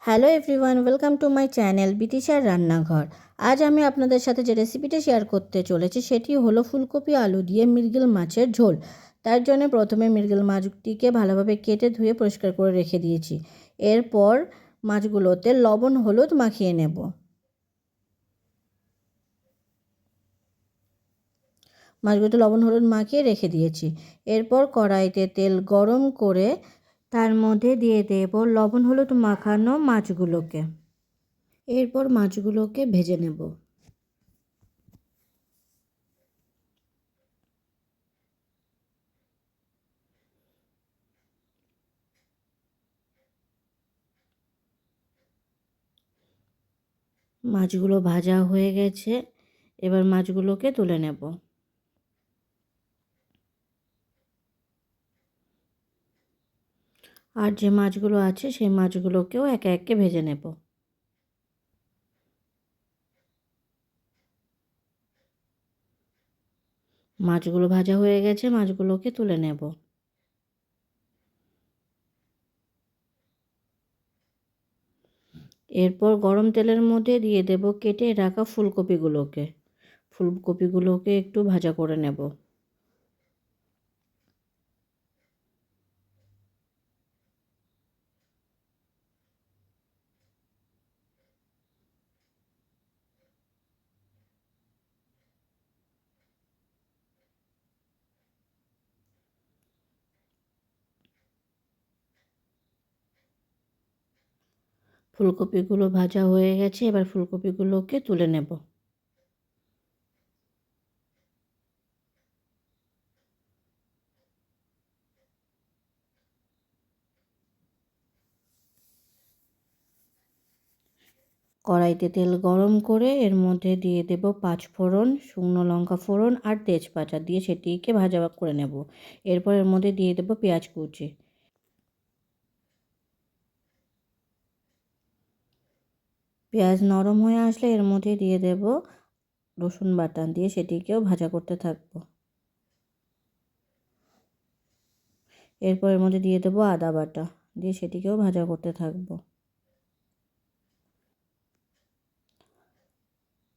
Hello everyone, welcome to my channel বিতিশার রান্নাঘর। আজ আমি আপনাদের সাথে যে রেসিপিটা শেয়ার করতে চলেছি সেটি হলো ফুলকপি আলু দিয়ে মৃগেল মাছের ঝোল। তার জন্য প্রথমে মৃগেল মাছটিকে ভালোভাবে কেটে ধুয়ে পরিষ্কার করে রেখে দিয়েছি। এরপর মাছগুলোতে লবণ হলুদ মাখিয়ে নেব। মাছগুলোতে লবণ হলুদ মাখিয়ে রেখে দিয়েছি। এরপর কড়াইতে তেল গরম করে তার মধ্যে দিয়ে দেব লবণ হলুদ মাখানো মাছগুলোকে। এরপর মাছগুলোকে ভেজে নেব। মাছগুলো ভাজা হয়ে গেছে, এবার মাছগুলোকে তুলে নেব। আর যে মাছগুলো আছে সেই মাছগুলোকেও একে একে ভেজে নেব। মাছগুলো ভাজা হয়ে গেছে, মাছগুলোকে তুলে নেব। এরপর গরম তেলের মধ্যে দিয়ে দেব কেটে রাখা ফুলকপিগুলোকে। ফুলকপিগুলোকে একটু ভাজা করে নেব। ফুলকপিগুলো ভাজা হয়ে গেছে, এবার ফুলকপিগুলোকে তুলে নেব। কড়াইতে তেল গরম করে এর মধ্যে দিয়ে দেব 5 ফোড়ন, শুকনো লঙ্কা ফোড়ন আর তেজপাতা দিয়ে সেটিকে ভাজা করে নেব। এরপর এর মধ্যে দিয়ে দেব পেঁয়াজ কুচি। পেঁয়াজ নরম হয়ে আসলে এর মধ্যে দিয়ে দেব রসুন বাটা, দিয়ে সেটিকেও ভাজা করতে থাকবো। এরপর এর মধ্যে দিয়ে দেব আদা বাটা, দিয়ে সেটিকেও ভাজা করতে থাকবো।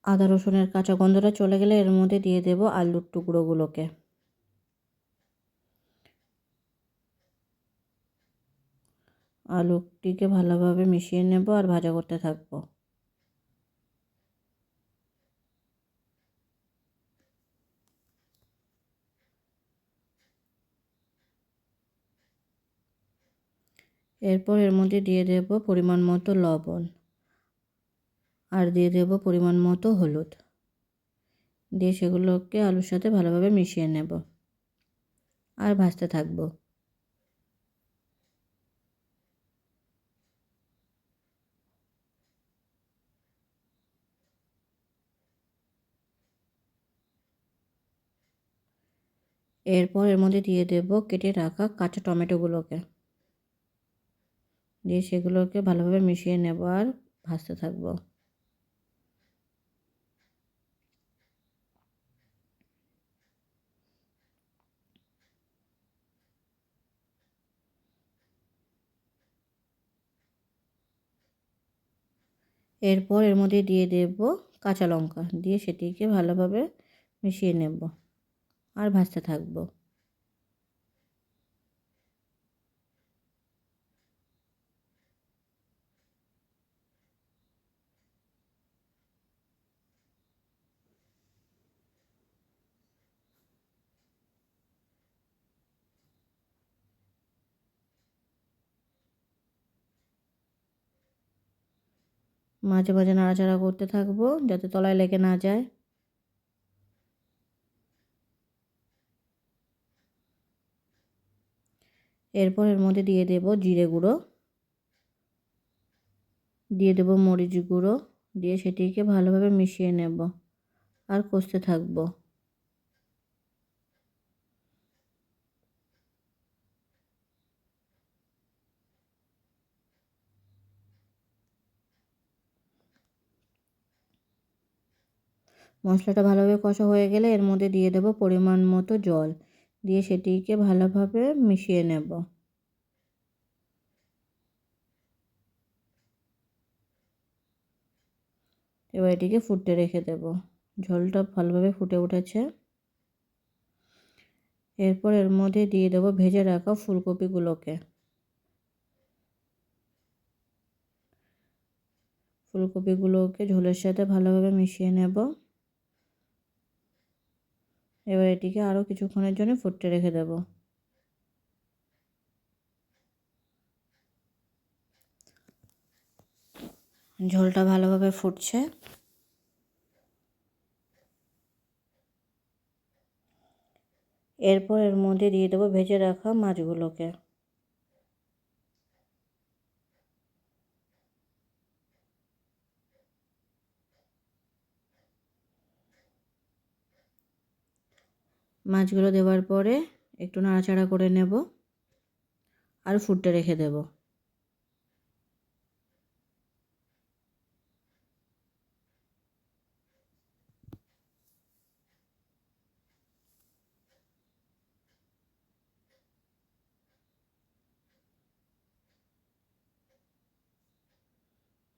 আদা রসুনের কাঁচা গন্ধটা চলে গেলে এর মধ্যে দিয়ে দেব আলুর টুকরোগুলোকে। আলুটিকে ভালোভাবে মিশিয়ে নেব আর ভাজা করতে থাকবো। এরপর এর মধ্যে দিয়ে দেব পরিমাণ মতো লবণ আর দিয়ে দেব পরিমাণ মতো হলুদ, দিয়ে সেগুলোকে আলুর সাথে ভালোভাবে মিশিয়ে নেব আর ভাজতে থাকবো। এরপর এর মধ্যে দিয়ে দেব কেটে রাখা কাঁচা টমেটোগুলোকে, দিয়ে সেগুলোকে ভালোভাবে মিশিয়ে নেব আর ভাজতে থাকবো। এরপর এর মধ্যে দিয়ে দেব কাঁচা লঙ্কা, দিয়ে সেটিকে ভালোভাবে মিশিয়ে নেব আর ভাজতে থাকবো। মাঝে মাঝে নাড়াচাড়া করতে থাকবো যাতে তলায় লেগে না যায়। এরপর এর মধ্যে দিয়ে দেব জিরে গুঁড়ো, দিয়ে দেব মরিচ গুঁড়ো, দিয়ে সেটিকে ভালোভাবে মিশিয়ে নেব আর কষতে থাকবো। মশলাটা ভালোভাবে কষা হয়ে গেলে এর মধ্যে দিয়ে দেব পরিমাণ মতো জল, দিয়ে সেটিকে ভালোভাবে মিশিয়ে নেব। এবার এটিকে ফুটতে রেখে দেব। ঝোলটা ভালোভাবে ফুটে উঠেছে। এরপর এর মধ্যে দিয়ে দেব ভেজে রাখা ফুলকপিগুলোকে। ফুলকপিগুলোকে ঝোলের সাথে ভালোভাবে মিশিয়ে নেব। এবার এটিকে আরও কিছুক্ষণের জন্য ফুটতে রেখে দেব। ঝোলটা ভালোভাবে ফুটছে। এরপর এর মধ্যে দিয়ে দেবো ভেজে রাখা মাছগুলোকে। মাছগুলো দেওয়ার পরে একটু নাড়াচাড়া করে নেব আর ফুটতে রেখে দেব।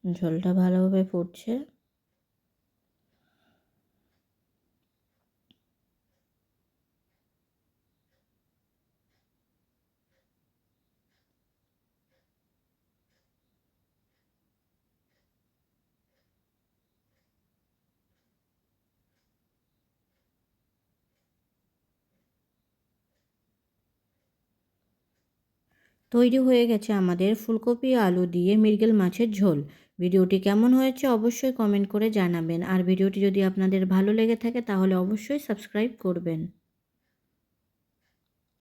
ঝোলটা ভালোভাবে ফুটছে। তৈরি হয়ে গেছে আমাদের ফুলকপি আলু দিয়ে মৃগেল মাছের ঝোল। ভিডিওটি কেমন হয়েছে অবশ্যই কমেন্ট করে জানাবেন। আর ভিডিওটি যদি আপনাদের ভালো লেগে থাকে তাহলে অবশ্যই সাবস্ক্রাইব করবেন।